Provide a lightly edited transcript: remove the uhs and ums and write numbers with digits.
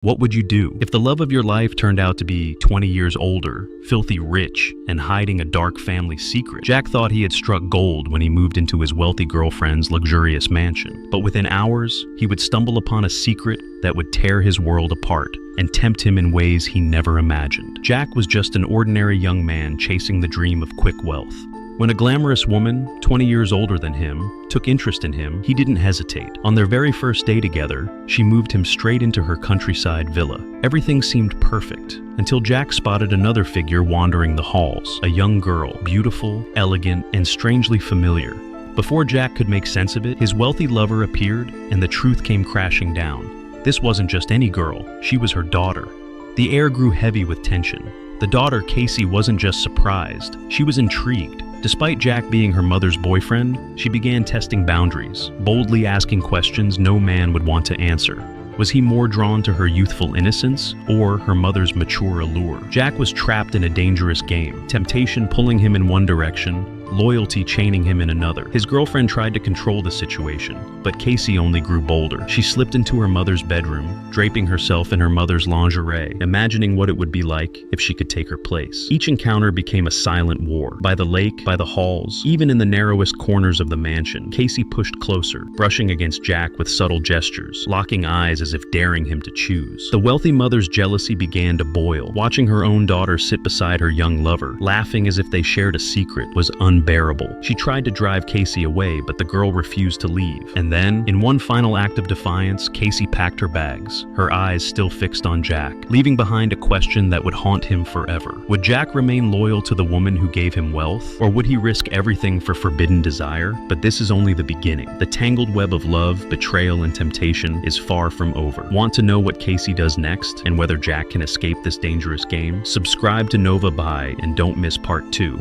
What would you do if the love of your life turned out to be 20 years older, filthy rich, and hiding a dark family secret? Jack thought he had struck gold when he moved into his wealthy girlfriend's luxurious mansion. But within hours, he would stumble upon a secret that would tear his world apart and tempt him in ways he never imagined. Jack was just an ordinary young man chasing the dream of quick wealth. When a glamorous woman, 20 years older than him, took interest in him, he didn't hesitate. On their very first day together, she moved him straight into her countryside villa. Everything seemed perfect, until Jack spotted another figure wandering the halls, a young girl, beautiful, elegant, and strangely familiar. Before Jack could make sense of it, his wealthy lover appeared, and the truth came crashing down. This wasn't just any girl, she was her daughter. The air grew heavy with tension. The daughter, Casey, wasn't just surprised, she was intrigued. Despite Jack being her mother's boyfriend, she began testing boundaries, boldly asking questions no man would want to answer. Was he more drawn to her youthful innocence or her mother's mature allure? Jack was trapped in a dangerous game, temptation pulling him in one direction, loyalty chaining him in another. His girlfriend tried to control the situation, but Casey only grew bolder. She slipped into her mother's bedroom, draping herself in her mother's lingerie, imagining what it would be like if she could take her place. Each encounter became a silent war. By the lake, by the halls, even in the narrowest corners of the mansion, Casey pushed closer, brushing against Jack with subtle gestures, locking eyes as if daring him to choose. The wealthy mother's jealousy began to boil. Watching her own daughter sit beside her young lover, laughing as if they shared a secret, was unbearable. She tried to drive Casey away, but the girl refused to leave. And then, in one final act of defiance, Casey packed her bags, her eyes still fixed on Jack, leaving behind a question that would haunt him forever. Would Jack remain loyal to the woman who gave him wealth, or would he risk everything for forbidden desire? But this is only the beginning. The tangled web of love, betrayal, and temptation is far from over. Want to know what Casey does next, and whether Jack can escape this dangerous game? Subscribe to Nova Bye and don't miss part 2.